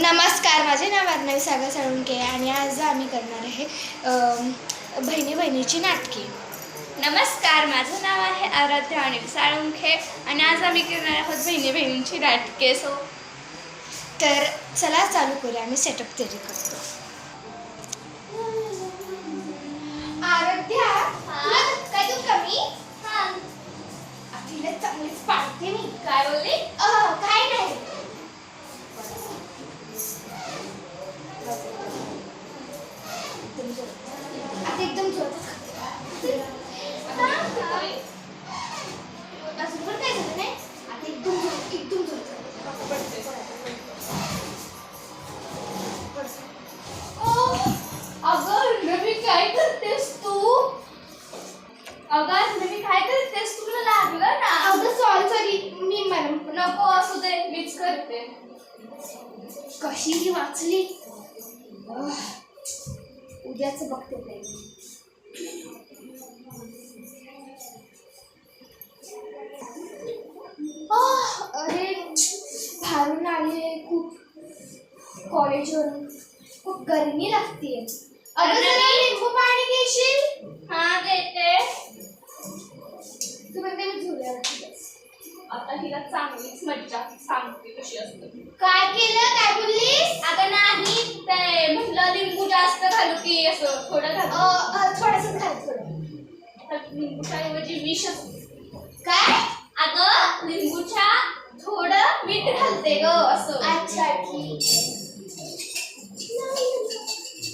नमस्कार, माझे नाव अर्णवी सागर साळुंखे आणि आज आम्ही करणार आहे बहिणी बहिणीची नाटके. नमस्कार, माझं नाव आहे आराध्या अनिल साळुंखे आणि आज आम्ही करणार आहोत बहिणी बहिणींची नाटके. तर चला चालू करूया. आम्ही सेटअप तयारी करतो. आराध्या, काय तू कमी तिला चांगलीच पाडते मी. काय बोलली? काय नाही. आता एकदम जोरात अजून पण काय झालं नाही. आता एकदम जोरात अगं नवी काय करतेस तू? अगं नवी काय करतेस? तुला लागलं ना? अगं सॉरी मी मॅडम. नको असू दे, मीच करते. कशीही वाचली. उद्याच बघते ते. अरे बाहेरून आले, खूप कॉलेजवरून खूप गरमी लागते. अगं जरा लिंबू पाणी घेशील? हा देते. तू म्हणते मी झुल्यावरती बस. आता हिला चांगलीच मज्जा सांगते कशी असते. काय केलं? काय बोललीस? अगं नाही, ते म्हटलं लिंबू जास्त घालू की असं थोडं घालू? थोडंसं घाल. थोडं लिंबूच्या ऐवजी विष असते. काय? अगं लिंबूच्या थोडं मीठ घालते ग असं. अच्छा ठीक.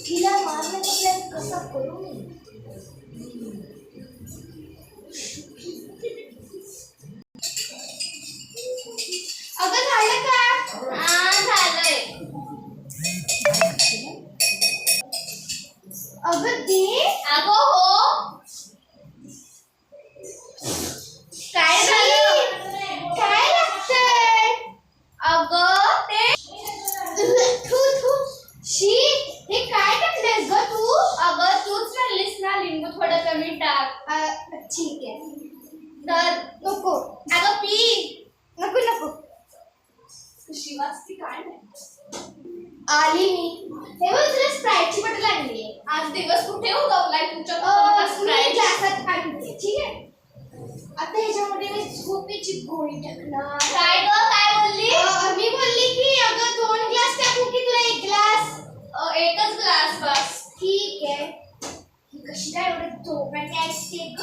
तिला मारण्याचा प्रयत्न कसा करू मी? अगं झालं का? हा झालंय. अगं दे. अगं हो. काय झालं? काय लागतंय? अगं ते थू शी. हे काय टाकलंयस ग तू? अगं तूच म्हणलीस ना लिंबू थोडं कमी टाक. ठीक आहे. तर नको. अगं पी. नको. कशी वाचती काय नाही. आली मी. हे बघ तुला स्प्राईटची बॉटल आणली आहे. आज दिवस कुठे उगवलाय तुमच्या मी ग्लासात आणते. ठीक आहे. आता ह्याच्यामध्ये मी झोपेची गोळी टाकणार. काय ग काय बोलली? मी बोलली की अगं 2 ग्लास टाकू की तुला 1 ग्लास? एकच ग्लास बस. ठीक आहे. ही कशी काय एवढे झोपायची असते ग?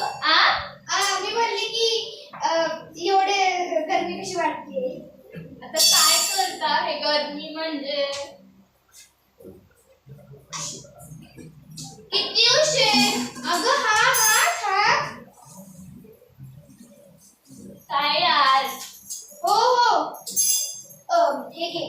मी बोलली की एवढे गरमी कशी वाटते? आता काय करता हे गरमी म्हणजे किती उशीर? अगं हा काय यार. हो हे घे.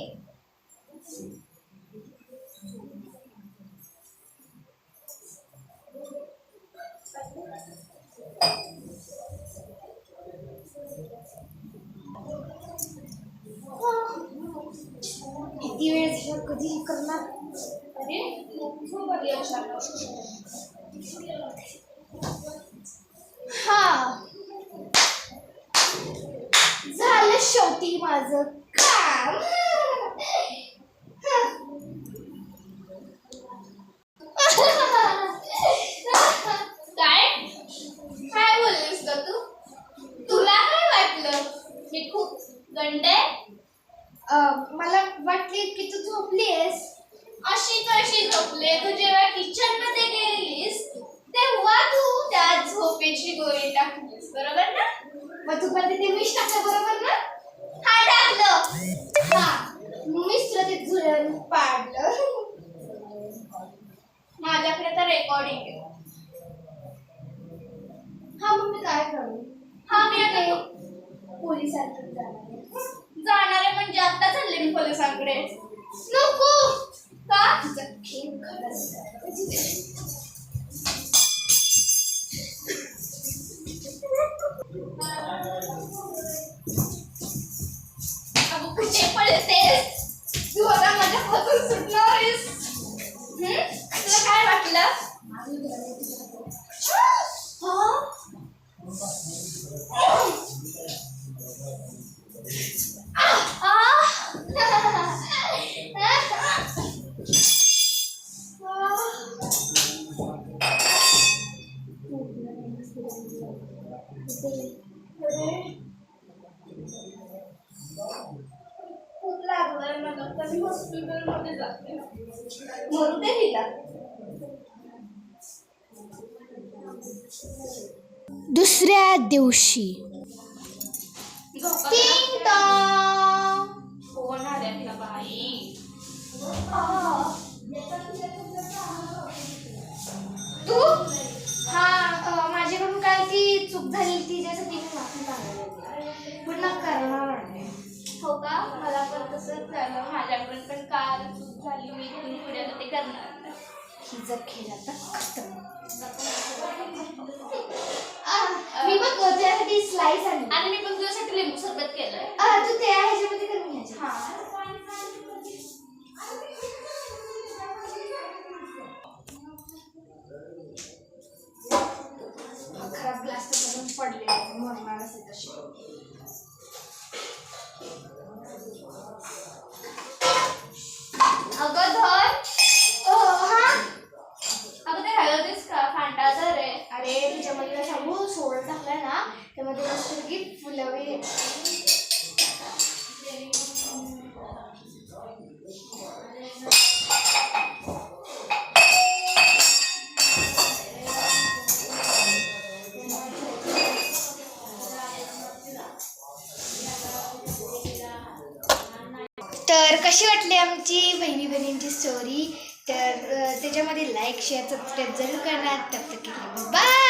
किती वेळ झाला, कधी हे करणार? अरे खूप आली अशा. झालं शेवटी माझं काम. काय बोललीस ग तू? तुला काय वाटलं मी खूप गंडे? मला वाटले की तू झोपलीस. अशी कशी झोपले? तू जेव्हा किचन मध्ये गेलीस तेव्हा तू त्या झोपेची गोळी टाकलीस, बरोबर ना? मग तू पण तिथे विष टाकलं, बरोबर ना? हा टाकलं. मीच तुला ते झुरळ पाडलं. माझ्याकडे तर रेकॉर्डिंग आहे. मग मी काय करू? मी आता पोलिसांकडे जाणार आहे म्हणजे आता चालले मी पोलिसांकडे. नको. का? तुझा खेळ खरंच. अगं कुठे पळतेस तू? आता माझ्या हातून सुटणार आहेस. तुला काय वाटलं? मी हॉस्पिटलमध्ये जाते. मरू दे हिला. दुसऱ्या दिवशी टिंग टॉंग. कोण आल्या तिला बाई? तू हा माझ्याकडून काय ती चूक झाली तिच्यासाठी मी माफी मागायला पुन्हा करणार नाही. हो का? मला पण तसंच झालं. माझ्याकडून पण काल चूक झाली. मी इथून पुढे आता ते करणार नाही. हिचा खेळ आता खतम. मी बघ तुझ्यासाठी स्लाइस आणली आणि मी पण तुझ्यासाठी लिंबू सरबत केलंय. तू त्या ह्याच्यामध्ये करून घ्यायचं. खराब ग्लास तर भरून पडले मरणार असेल तशी. अगं धर. हा अगं ते हळदीस का फांडा धर आहे. अरे तुझ्यामध्ये काय सांगू सोडा टाकलाय ना त्यामध्ये मस्त की फुलं वगैरे. तर कशी वाटली आमची बहिणी बहिणींची स्टोरी. तर त्याच्यामध्ये लाईक शेअर सबस्क्राईब जरूर करणार. तब तक के लिए बाय.